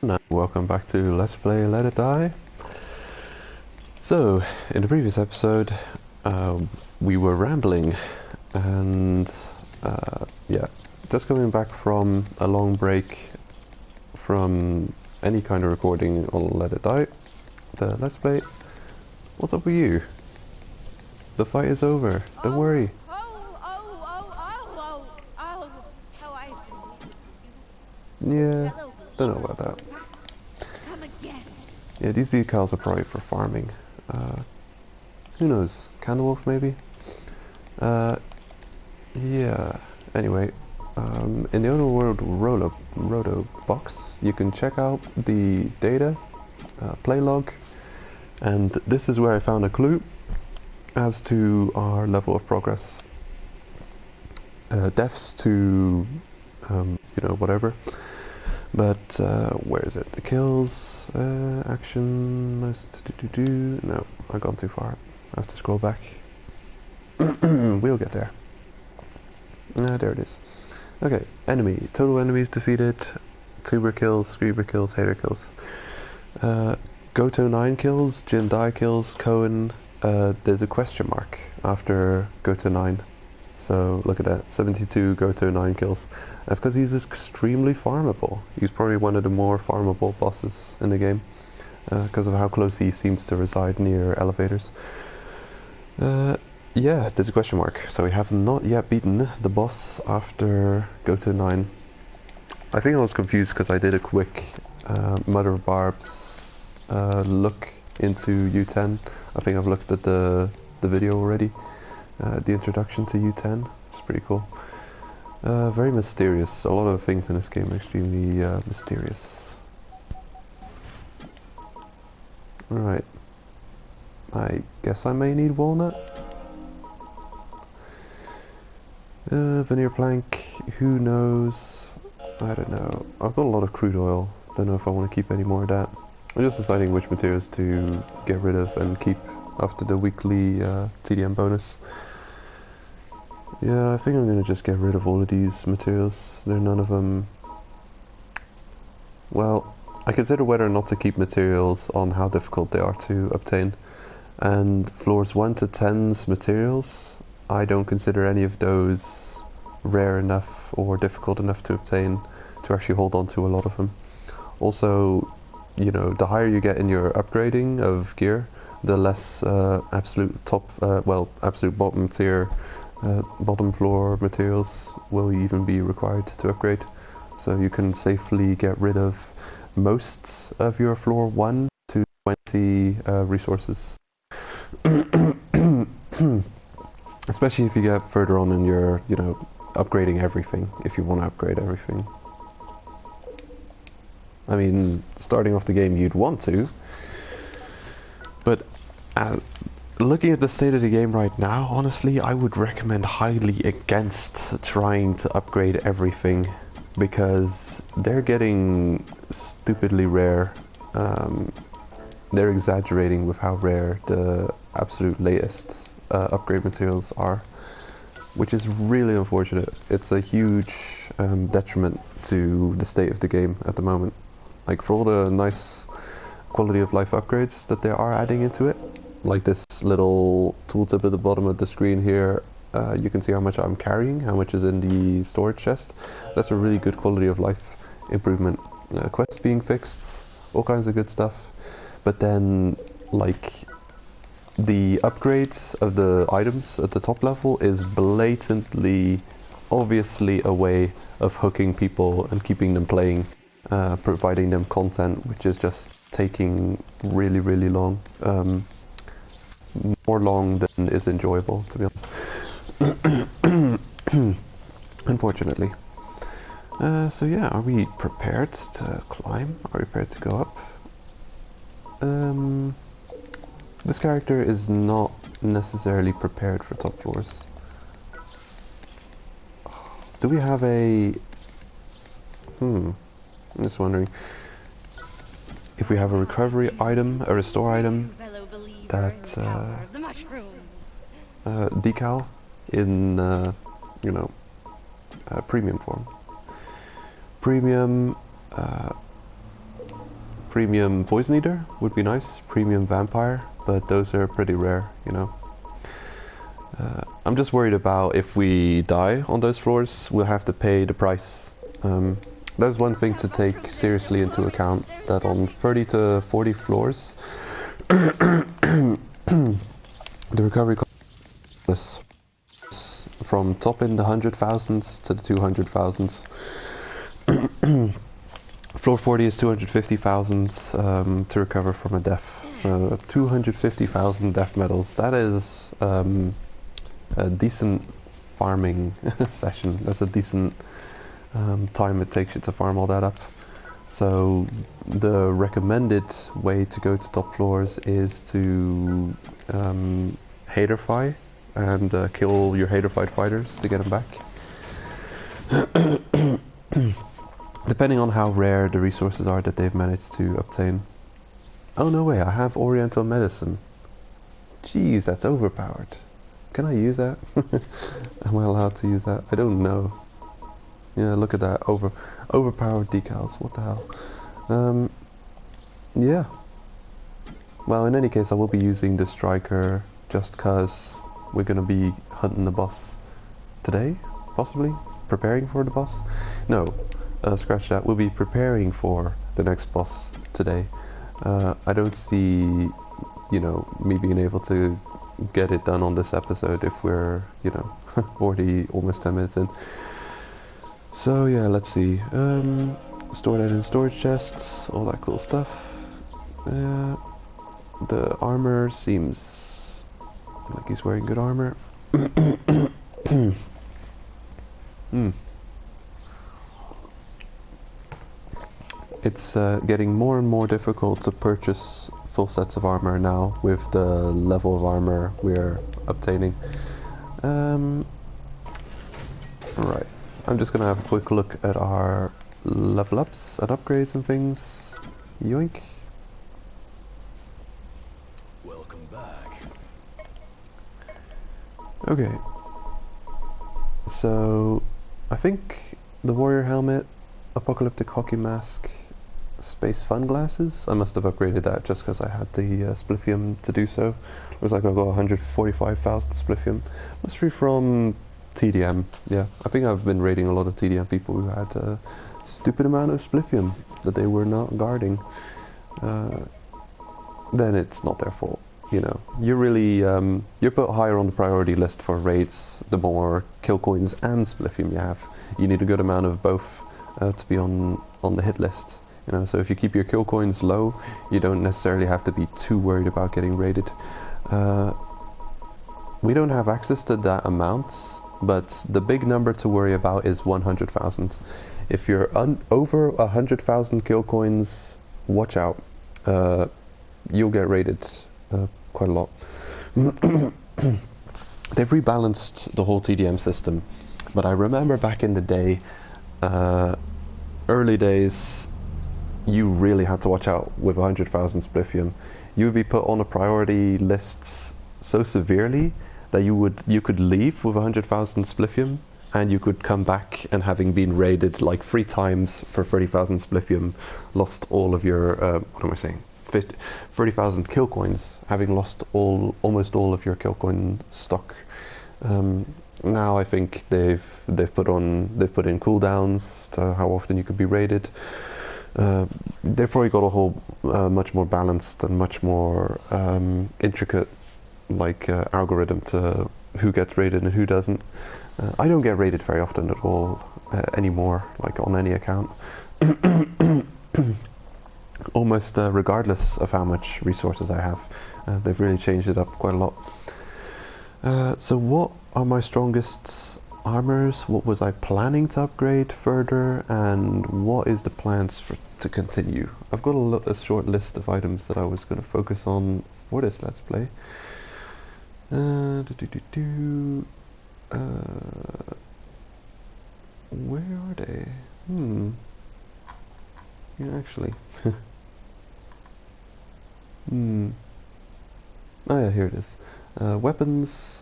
And welcome back to Let's Play Let It Die. So, in the previous episode, we were rambling, and yeah, just coming back from a long break from any kind of recording on Let It Die, the Let's Play. What's up with you? The fight is over, don't worry. Yeah, don't know about that. Yeah, these decals are probably for farming. Who knows? Candlewolf maybe? Yeah. Anyway, in the Underworld Roto box, you can check out the data, play log, and this is where I found a clue as to our level of progress. Deaths to, whatever. But where is it? The kills, action, most No, I've gone too far. I have to scroll back. We'll get there. There it is. Okay, enemy. Total enemies defeated. Tuber kills, Screamer kills, Hater kills. Goto 9 kills, Jin Dai kills, Cohen. There's a question mark after Goto 9. So look at that, 72 Goto 9 kills. That's because he's extremely farmable. He's probably one of the more farmable bosses in the game, because of how close he seems to reside near elevators. Yeah, there's a question mark. So we have not yet beaten the boss after Goto 9. I think I was confused because I did a quick Mother of Barbs look into U-10. I think I've looked at the video already. The introduction to U-10. It's pretty cool. Very mysterious. A lot of things in this game are extremely mysterious. Alright. I guess I may need walnut. Veneer plank. Who knows? I don't know. I've got a lot of crude oil. Don't know if I want to keep any more of that. I'm just deciding which materials to get rid of and keep after the weekly TDM bonus. Yeah, I think I'm gonna just get rid of all of these materials. They're none of them... Well, I consider whether or not to keep materials on how difficult they are to obtain. And floors 1 to 10's materials, I don't consider any of those rare enough or difficult enough to obtain to actually hold on to a lot of them. Also, you know, the higher you get in your upgrading of gear, the less absolute bottom tier, bottom floor materials will even be required to upgrade. So you can safely get rid of most of your floor 1 to 20 resources. Especially if you get further on in your, upgrading everything, if you want to upgrade everything. I mean, starting off the game you'd want to, but looking at the state of the game right now, honestly, I would recommend highly against trying to upgrade everything, because they're getting stupidly rare. They're exaggerating with how rare the absolute latest upgrade materials are, which is really unfortunate. It's a huge detriment to the state of the game at the moment. Like, for all the nice quality of life upgrades that they are adding into it, like this little tooltip at the bottom of the screen here, you can see how much I'm carrying, how much is in the storage chest. That's a really good quality of life improvement. Quests being fixed, all kinds of good stuff. But then, like, the upgrades of the items at the top level is blatantly, obviously a way of hooking people and keeping them playing, providing them content which is just taking really, really long. More long than is enjoyable, to be honest. Unfortunately. So yeah, are we prepared to climb? Are we prepared to go up? This character is not necessarily prepared for top floors. Do we have a... I'm just wondering if we have a recovery item, a restore item, that decal in, premium form. Premium, Premium Poison Eater would be nice, Premium Vampire, but those are pretty rare, you know. I'm just worried about if we die on those floors, we'll have to pay the price. That's one thing to take seriously into account, that on 30 to 40 floors, the recovery cost is from top in the 100,000s to the 200,000s. Floor 40 is 250,000 to recover from a death. So 250,000 death medals, that is a decent farming session. That's a decent time it takes you to farm all that up. So the recommended way to go to top floors is to haterfy and kill your haterfied fighters to get them back. Depending on how rare the resources are that they've managed to obtain. Oh no way, I have Oriental Medicine. Jeez, that's overpowered. Can I use that? Am I allowed to use that? I don't know. Yeah, look at that. Overpowered decals. What the hell? Yeah. Well, in any case, I will be using the striker just cause we're gonna be hunting the boss today, possibly? Preparing for the boss? No. Scratch that. We'll be preparing for the next boss today. I don't see, you know, me being able to get it done on this episode if we're, you know, already almost 10 minutes in. So yeah, let's see. Store that in storage chests, all that cool stuff. The armor seems like he's wearing good armor. It's getting more and more difficult to purchase full sets of armor now with the level of armor we're obtaining. Right, I'm just gonna have a quick look at our level ups and upgrades and things. Yoink. Welcome back. Okay. So, I think the warrior helmet, apocalyptic hockey mask, space fun glasses. I must have upgraded that just because I had the spliffium to do so. Looks like I've got 145,000 spliffium. Must be from TDM. Yeah, I think I've been raiding a lot of TDM people who had a stupid amount of spliffium that they were not guarding. Then it's not their fault. You know, you're really you're put higher on the priority list for raids the more kill coins and spliffium you have. You need a good amount of both to be on the hit list. You know, so if you keep your kill coins low, you don't necessarily have to be too worried about getting raided. We don't have access to that amount, but the big number to worry about is 100,000. If you're over 100,000 kill coins, watch out. You'll get raided quite a lot. They've rebalanced the whole TDM system, but I remember back in the day, early days, you really had to watch out with 100,000 spliffium. You would be put on a priority list so severely that you could leave with 100,000 spliffium and you could come back and having been raided like 3 times for 30,000 spliffium, lost all of your, what am I saying? 30,000 kill coins, having lost almost all of your kill coin stock. Now I think they've put in cooldowns to how often you could be raided. They've probably got a whole much more balanced and much more intricate algorithm to who gets raided and who doesn't. I don't get raided very often at all anymore, like on any account. Almost regardless of how much resources I have. They've really changed it up quite a lot. So what are my strongest armors? What was I planning to upgrade further? And what is the plans to continue? I've got a short list of items that I was going to focus on for this Let's Play. Where are they? Yeah, actually. Oh yeah, here it is. Weapons,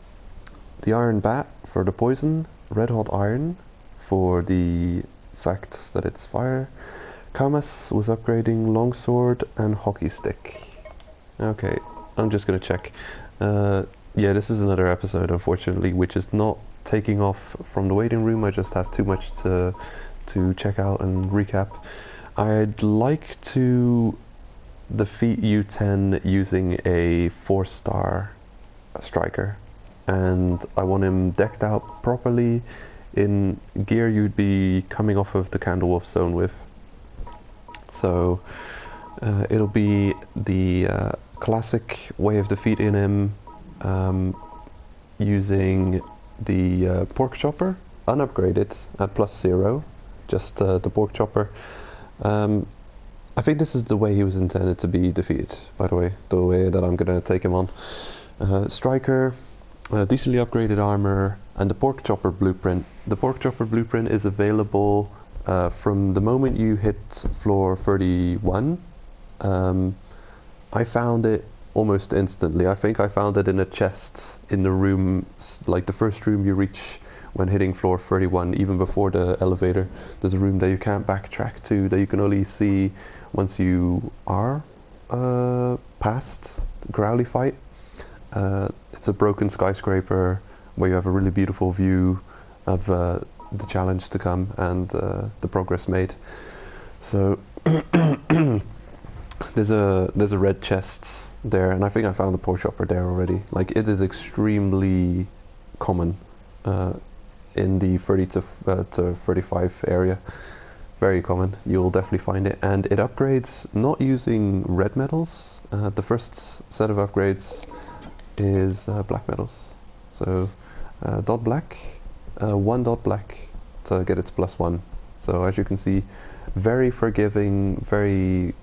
the iron bat for the poison, red hot iron for the fact that it's fire, Kamas was upgrading longsword and hockey stick. Okay, I'm just gonna check. Yeah, this is another episode, unfortunately, which is not taking off from the waiting room. I just have too much to check out and recap. I'd like to defeat U-10 using a 4-star striker, and I want him decked out properly in gear you'd be coming off of the Candlewolf Zone with. So it'll be the classic way of defeating him, using the pork chopper, unupgraded at +0, just the pork chopper. I think this is the way he was intended to be defeated, by the way that I'm gonna take him on. Striker, decently upgraded armor, and the pork chopper blueprint. The pork chopper blueprint is available from the moment you hit floor 31. I found it almost instantly. I think I found it in a chest in the room, like the first room you reach when hitting floor 31, even before the elevator. There's a room that you can't backtrack to, that you can only see once you are past the Growly fight. It's a broken skyscraper where you have a really beautiful view of the challenge to come and the progress made. So there's a red chest there, and I think I found the pork chopper there already. Like, it is extremely common in the 30 to 35 area. Very common. You'll definitely find it, and it upgrades not using red metals. The first set of upgrades is black metals. So dot black, 1 dot black to get its +1. So as you can see, very forgiving, very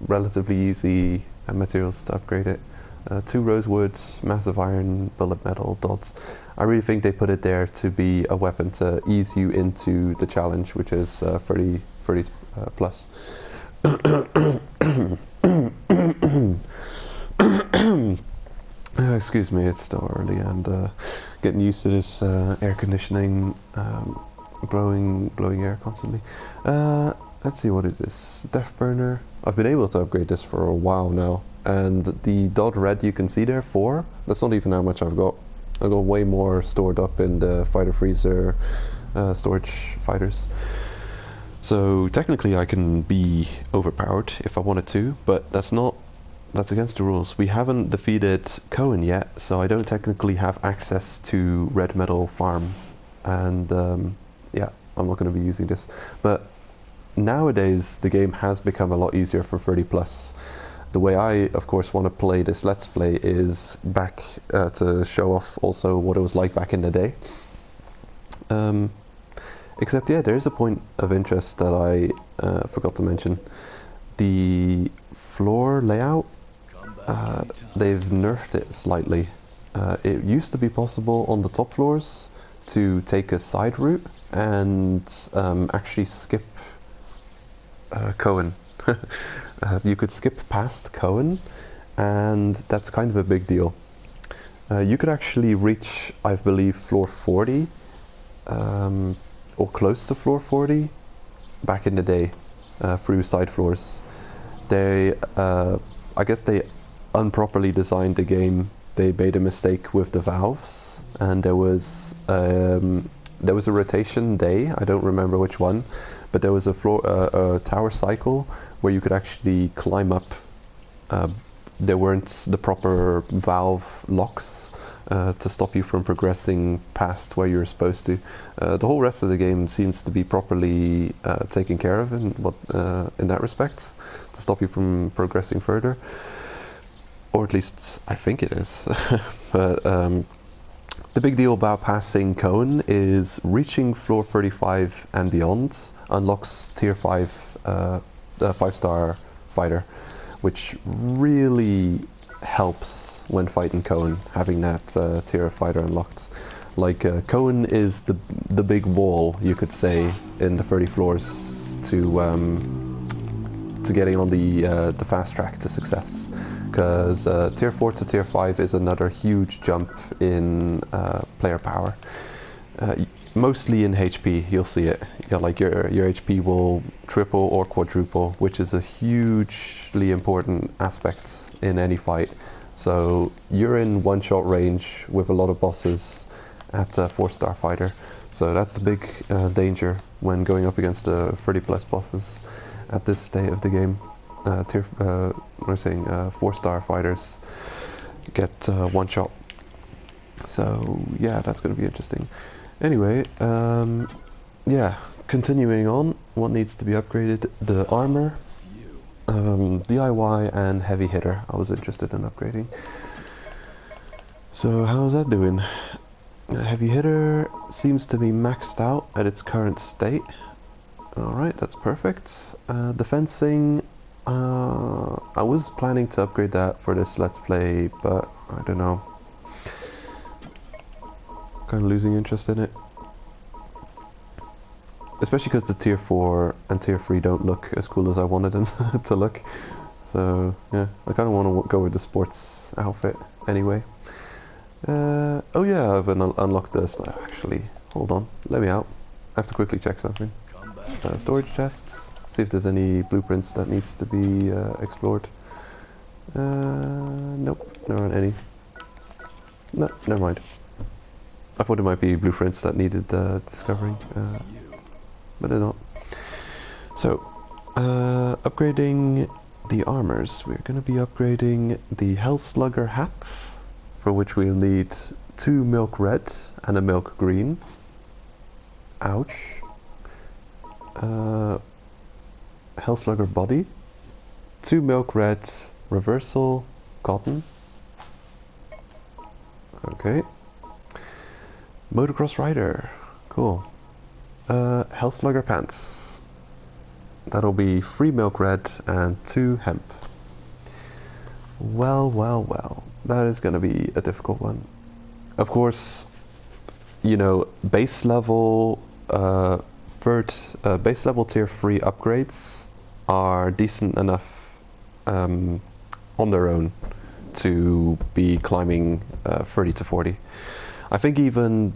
relatively easy materials to upgrade it. 2 rosewood, massive iron, bullet metal, dots. I really think they put it there to be a weapon to ease you into the challenge, which is 30 plus. Excuse me, it's still early, and getting used to this air conditioning, blowing air constantly. Let's see, what is this? Death Burner. I've been able to upgrade this for a while now, and the dot red you can see there, 4, that's not even how much I've got. I've got way more stored up in the fighter freezer storage fighters. So technically I can be overpowered if I wanted to, but that's against the rules. We haven't defeated Cohen yet, so I don't technically have access to red metal farm, and yeah, I'm not going to be using this. But nowadays the game has become a lot easier for 30 plus. The way I, of course, want to play this Let's Play is back to show off also what it was like back in the day. Except, yeah, there is a point of interest that I forgot to mention. The floor layout, they've nerfed it slightly. It used to be possible on the top floors to take a side route and actually skip Cohen. You could skip past Cohen, and that's kind of a big deal. You could actually reach, I believe, floor 40, or close to floor 40, back in the day, through side floors. They, I guess they improperly designed the game. They made a mistake with the valves, and there was a rotation day, I don't remember which one, but there was a tower cycle where you could actually climb up. There weren't the proper valve locks to stop you from progressing past where you're supposed to. The whole rest of the game seems to be properly taken care of in that respect, to stop you from progressing further. Or at least I think it is. But the big deal about passing Cohen is reaching floor 35 and beyond unlocks tier 5 5-star fighter, which really helps when fighting Cohen, having that tier of fighter unlocked. Like, Cohen is the big wall, you could say, in the 30 floors to getting on the fast track to success. Because tier 4 to tier 5 is another huge jump in player power. Mostly in HP, you'll see it. Yeah, like your HP will triple or quadruple, which is a hugely important aspect in any fight. So you're in one-shot range with a lot of bosses at a 4-star fighter. So that's the big danger when going up against the 30+ bosses at this state of the game. What am I saying? 4-star fighters get one-shot. So yeah, that's going to be interesting. Anyway, yeah, continuing on, what needs to be upgraded? The armor, It's you. DIY and heavy hitter. I was interested in upgrading. So how's that doing? Heavy hitter seems to be maxed out at its current state. Alright, that's perfect. Defensing, I was planning to upgrade that for this Let's Play, but I don't know. Kind of losing interest in it. Especially because the tier 4 and tier 3 don't look as cool as I wanted them to look. So, yeah, I kind of want to go with the sports outfit anyway. Oh yeah, I've unlocked this. Actually, hold on, let me out. I have to quickly check something. Come back. Storage chests. See if there's any blueprints that needs to be explored. Nope, there aren't any. No, never mind. I thought there might be blueprints that needed discovering, It's you. but they're not. So, upgrading the armors. We're going to be upgrading the Hell Slugger hats, for which we'll need 2 milk red and a milk green. Ouch. Hell Slugger body. 2 milk red reversal cotton. Okay. Motocross rider. Cool. Hell Slugger pants. That'll be 3 milk red and 2 hemp. Well, well, well. That is going to be a difficult one. Of course, you know, base level base level tier 3 upgrades are decent enough on their own to be climbing 30 to 40. I think even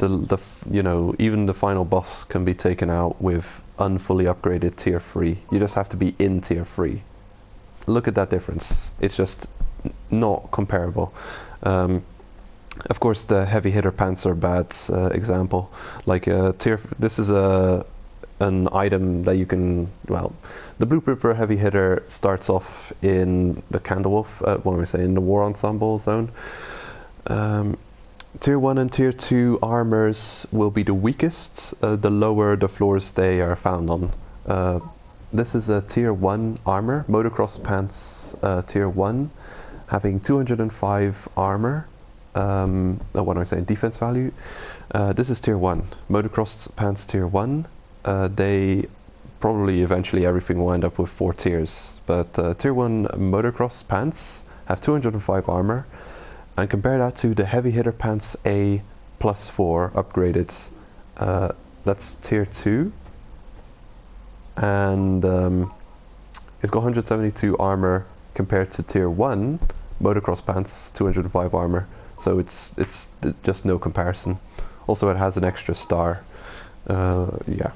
even the final boss can be taken out with unfully upgraded tier 3. You just have to be in tier 3. Look at that difference. It's just not comparable. Of course, the heavy hitter pants are a bad example. Like this is an item that you can, well, the blueprint for a heavy hitter starts off in the Candlewolf, what am I saying, in the War Ensemble zone. Tier 1 and Tier 2 armors will be the weakest, the lower the floors they are found on. This is a Tier 1 armor, Motocross Pants Tier 1, having 205 armor, what am I saying, defense value. This is Tier 1, Motocross Pants Tier 1. They probably eventually everything will end up with 4 tiers, but Tier 1 Motocross Pants have 205 armor. And compare that to the Heavy Hitter Pants A +4 upgraded. That's Tier 2. And it's got 172 armor compared to Tier 1 Motocross Pants 205 armor. So it's just no comparison. Also, it has an extra star. Yeah.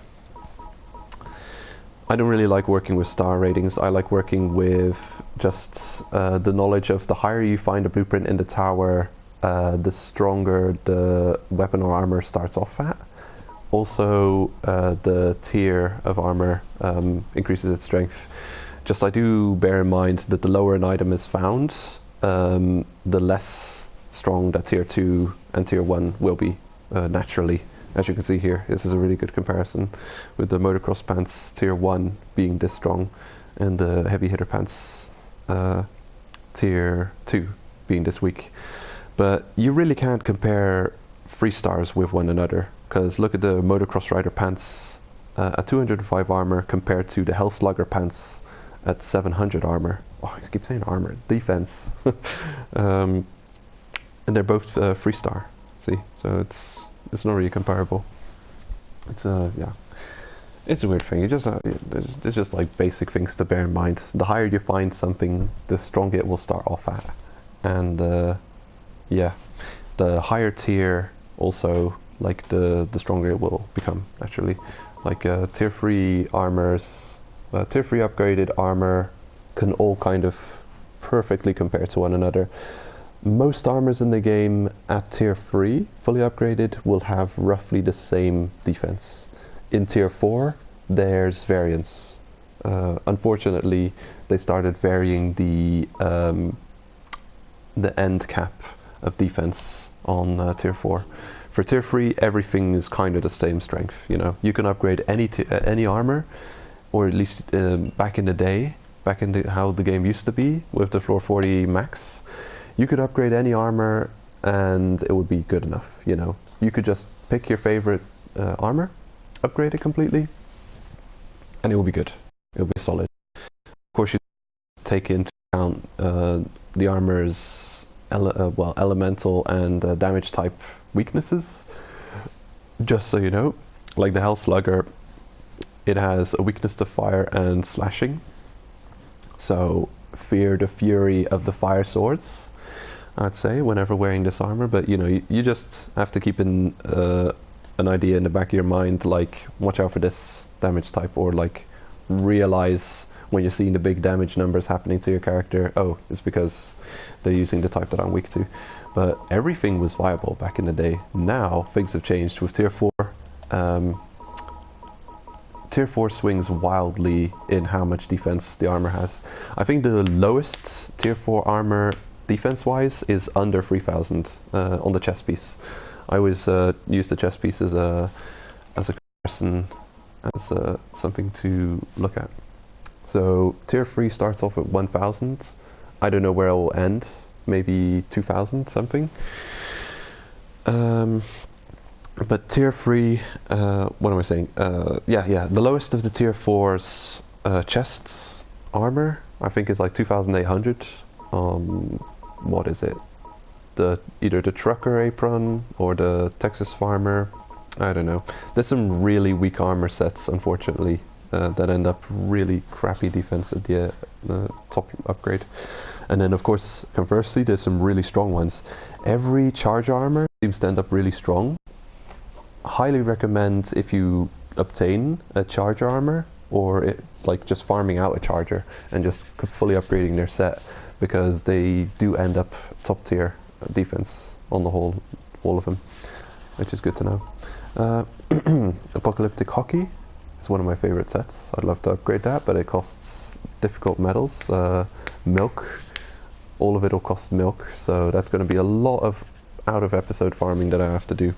I don't really like working with star ratings. I like working with just the knowledge of the higher you find a blueprint in the tower, the stronger the weapon or armor starts off at. Also, the tier of armor increases its strength. Just I do bear in mind that the lower an item is found, the less strong that Tier 2 and Tier 1 will be naturally. As you can see here, this is a really good comparison with the Motocross Pants Tier 1 being this strong and the Heavy Hitter Pants Tier 2 being this weak. But you really can't compare 3 stars with one another, because look at the Motocross Rider Pants at 205 armor compared to the Hell Slugger Pants at 700 armor. Oh, I keep saying armor, defense. And they're both 3 star. See, so it's not really comparable. It's yeah, it's a weird thing. It just there's just like basic things to bear in mind. The higher you find something, the stronger it will start off at, and yeah, the higher tier also like the stronger it will become naturally. Like tier 3 armors, tier 3 upgraded armor can all kind of perfectly compare to one another. Most armors in the game at tier 3, fully upgraded, will have roughly the same defense. In tier 4, there's variance. Unfortunately, they started varying the end cap of defense on tier 4. For tier 3, everything is kind of the same strength. You know, you can upgrade any armor, or at least back in the day, back in how the game used to be with the floor 40 max, you could upgrade any armor and it would be good enough. You know, you could just pick your favorite armor, upgrade it completely, and it will be good. It will be solid. Of course, you take into account the armor's elemental and damage type weaknesses. Just so you know, like the Hell Slugger, it has a weakness to fire and slashing. So fear the fury of the fire swords, I'd say, whenever wearing this armor. But you know, you just have to keep an idea in the back of your mind, like watch out for this damage type, or like realize when you're seeing the big damage numbers happening to your character, oh, it's because they're using the type that I'm weak to. But everything was viable back in the day. Now things have changed with tier 4. Tier 4 swings wildly in how much defense the armor has. I think the lowest tier 4 armor defense-wise is under 3000 on the chest piece. I always use the chest piece as a comparison, as something to look at. So tier 3 starts off at 1000. I don't know where it will end. Maybe 2000 something. But tier 3, what am I saying? Yeah, the lowest of the tier 4's chests armor, I think, is like 2800. What is it? Either the trucker apron or the Texas farmer. I don't know. There's some really weak armor sets, unfortunately, that end up really crappy defense at the top upgrade. And then, of course, conversely, there's some really strong ones. Every charge armor seems to end up really strong. Highly recommend, if you obtain a charger armor, or like just farming out a charger and just fully upgrading their set, because they do end up top tier defense on the whole, all of them, which is good to know. Apocalyptic Hockey is one of my favorite sets. I'd love to upgrade that, but it costs difficult metals. Milk, all of it will cost milk, so that's going to be a lot of out of episode farming that I have to do,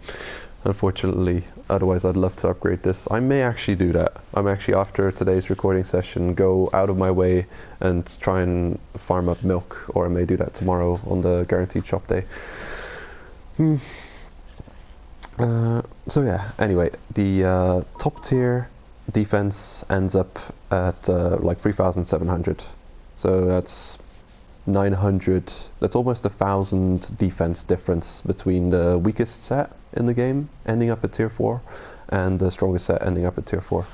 unfortunately. Otherwise, I'd love to upgrade this. I may actually do that. I'm actually, after today's recording session, go out of my way and try and farm up milk, or I may do that tomorrow on the guaranteed shop day. So yeah, anyway, the top tier defense ends up at like 3700. So that's 900, that's almost 1000 defense difference between the weakest set in the game ending up at tier 4 and the strongest set ending up at tier 4.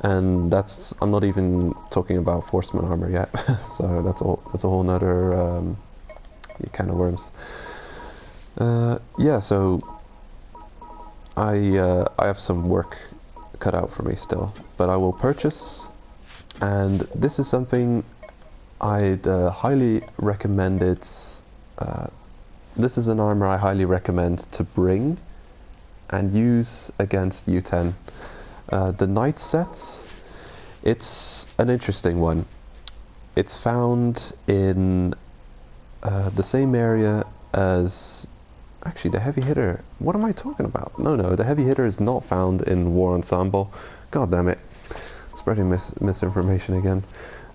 And that's, I'm not even talking about Forceman armor yet. So that's a whole nother can of worms. Yeah, so I have some work cut out for me still, but I will purchase, and this is something I'd highly recommend it. This is an armor I highly recommend to bring and use against U-10. The Knight sets, it's an interesting one. It's found in the same area as, actually, the heavy hitter. What am I talking about? No, the heavy hitter is not found in War Ensemble. God damn it. Spreading misinformation again.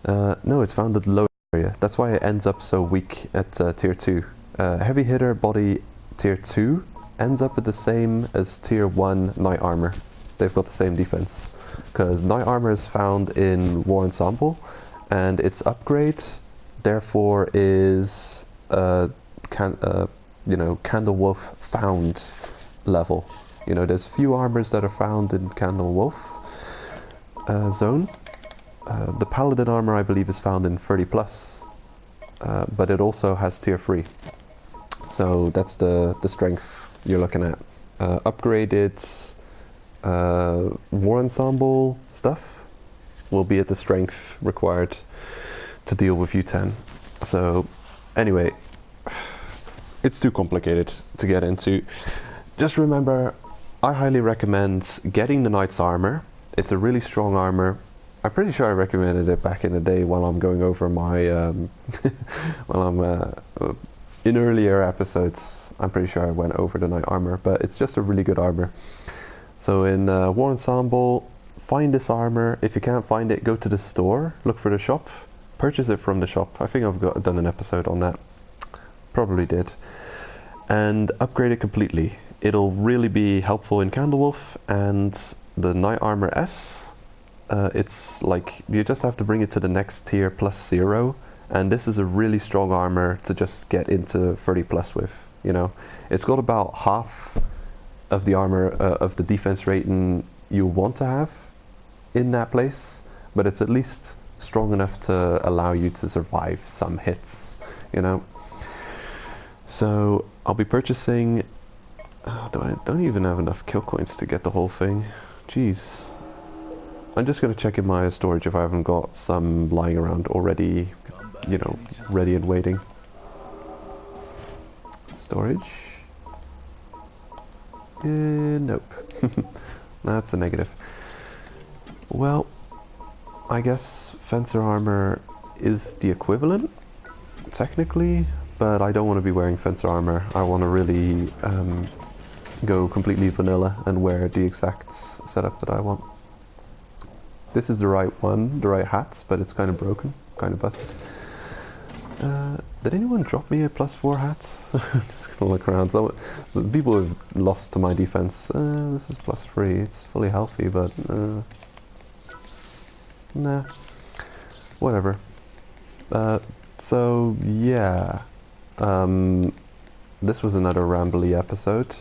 No, it's found at the low area. That's why it ends up so weak at tier 2. Heavy hitter body tier 2 ends up at the same as tier 1 knight armor. They've got the same defense, because knight armor is found in War Ensemble, and its upgrade therefore is Candle Wolf found level. You know, there's few armors that are found in Candle Wolf zone. The Paladin armor, I believe, is found in 30 plus, but it also has tier 3. So that's the strength you're looking at. upgraded war ensemble stuff will be at the strength required to deal with U-10. So anyway, it's too complicated to get into. Just remember, I highly recommend getting the Knight's armor. It's a really strong armor. I'm pretty sure I recommended it back in the day while I'm going over my while I'm in earlier episodes. I'm pretty sure I went over the Knight armor, but it's just a really good armor. So in War Ensemble, find this armor. If you can't find it, go to the store, look for the shop, purchase it from the shop. I think I've done an episode on that. Probably did. And upgrade it completely. It'll really be helpful in Candlewolf, and the Knight Armor S, it's like you just have to bring it to the next tier +0, and this is a really strong armor to just get into 30 plus with, you know. It's got about half of the armor of the defense rating you want to have in that place, but it's at least strong enough to allow you to survive some hits, you know. So I'll be purchasing. I don't even have enough kill coins to get the whole thing. Jeez. I'm just gonna check in my storage if I haven't got some lying around already, you know, ready and waiting. Storage. Nope. That's a negative. Well, I guess fencer armor is the equivalent, technically, but I don't want to be wearing fencer armor. I want to really go completely vanilla and wear the exact setup that I want. This is the right one, the right hat, but it's kind of broken, kind of busted. Did anyone drop me a +4 hat? Just gonna look around. So people have lost to my defense. This is +3. It's fully healthy, but nah, whatever. So yeah, this was another rambly episode.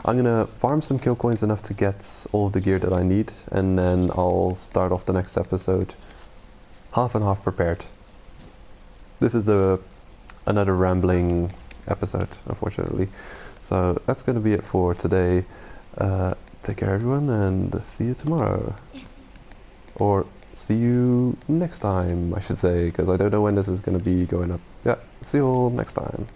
I'm gonna farm some kill coins enough to get all the gear that I need, and then I'll start off the next episode half and half prepared. This is another rambling episode, unfortunately. So that's gonna be it for today. Take care everyone, and see you tomorrow. Or see you next time, I should say, because I don't know when this is gonna be going up. Yeah, see you all next time.